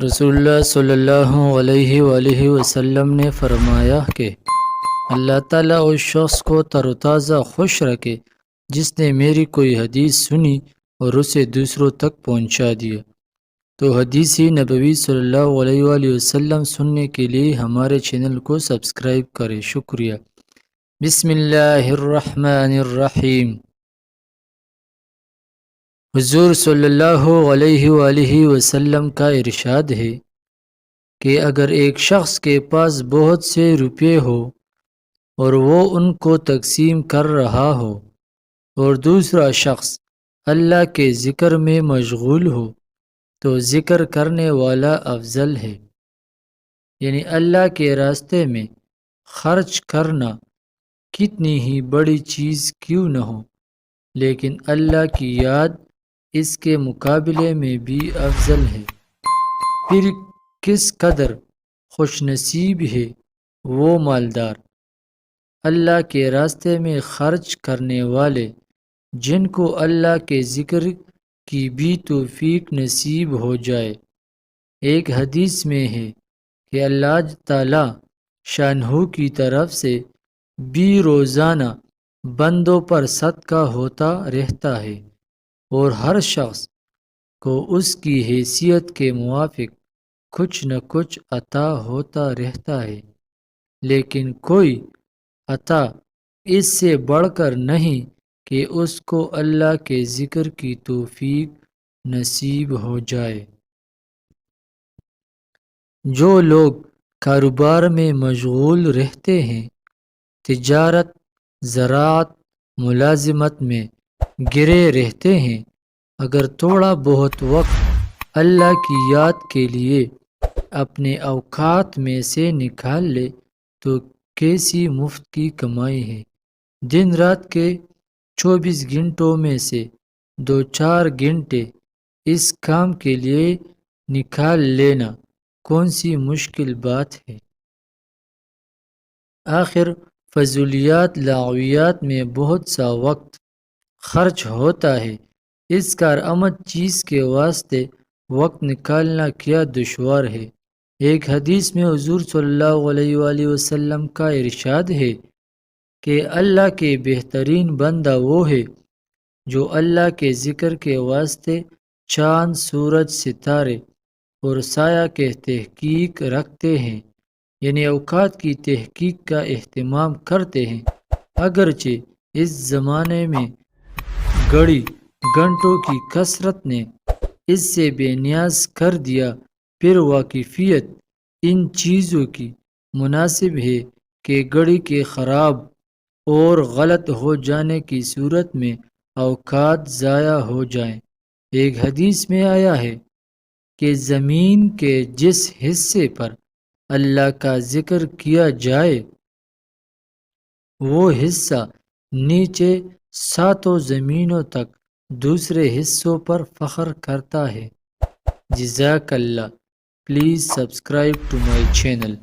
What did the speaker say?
رسول اللہ صلی اللہ علیہ وآلہ وسلم نے فرمایا کہ اللہ تعالیٰ اس شخص کو تر و تازہ خوش رکھے جس نے میری کوئی حدیث سنی اور اسے دوسروں تک پہنچا دیا۔ تو حدیث نبوی صلی اللہ علیہ وآلہ وسلم سننے کے لیے ہمارے چینل کو سبسکرائب کریں۔ شکریہ۔ بسم اللہ الرحمن الرحیم۔ حضور صلی اللہ علیہ وآلہ وسلم کا ارشاد ہے کہ اگر ایک شخص کے پاس بہت سے روپے ہو اور وہ ان کو تقسیم کر رہا ہو اور دوسرا شخص اللہ کے ذکر میں مشغول ہو تو ذکر کرنے والا افضل ہے، یعنی اللہ کے راستے میں خرچ کرنا کتنی ہی بڑی چیز کیوں نہ ہو، لیکن اللہ کی یاد اس کے مقابلے میں بھی افضل ہے۔ پھر کس قدر خوش نصیب ہے وہ مالدار، اللہ کے راستے میں خرچ کرنے والے، جن کو اللہ کے ذکر کی بھی توفیق نصیب ہو جائے۔ ایک حدیث میں ہے کہ اللہ تعالی شانہ کی طرف سے بھی روزانہ بندوں پر صدقہ ہوتا رہتا ہے اور ہر شخص کو اس کی حیثیت کے موافق کچھ نہ کچھ عطا ہوتا رہتا ہے، لیکن کوئی عطا اس سے بڑھ کر نہیں کہ اس کو اللہ کے ذکر کی توفیق نصیب ہو جائے۔ جو لوگ کاروبار میں مشغول رہتے ہیں، تجارت، زراعت، ملازمت میں گرے رہتے ہیں، اگر تھوڑا بہت وقت اللہ کی یاد کے لیے اپنے اوقات میں سے نکال لے تو کیسی مفت کی کمائی ہے۔ دن رات کے 24 گھنٹوں میں سے 2-4 گھنٹے اس کام کے لیے نکال لینا کون سی مشکل بات ہے۔ آخر فضولیات لغویات میں بہت سا وقت خرچ ہوتا ہے، اس کارآمد چیز کے واسطے وقت نکالنا کیا دشوار ہے۔ ایک حدیث میں حضور صلی اللہ علیہ وآلہ وسلم کا ارشاد ہے کہ اللہ کے بہترین بندہ وہ ہے جو اللہ کے ذکر کے واسطے چاند، سورج، ستارے اور سایہ کے تحقیق رکھتے ہیں، یعنی اوقات کی تحقیق کا اہتمام کرتے ہیں۔ اگرچہ اس زمانے میں گھڑی گھنٹوں کی کثرت نے اس سے بے نیاز کر دیا، پھر واقفیت ان چیزوں کی مناسب ہے کہ گھڑی کے خراب اور غلط ہو جانے کی صورت میں اوقات ضائع ہو جائیں۔ ایک حدیث میں آیا ہے کہ زمین کے جس حصے پر اللہ کا ذکر کیا جائے وہ حصہ نیچے 7 زمینوں تک دوسرے حصوں پر فخر کرتا ہے۔ جزاک اللہ۔ Please subscribe to my channel.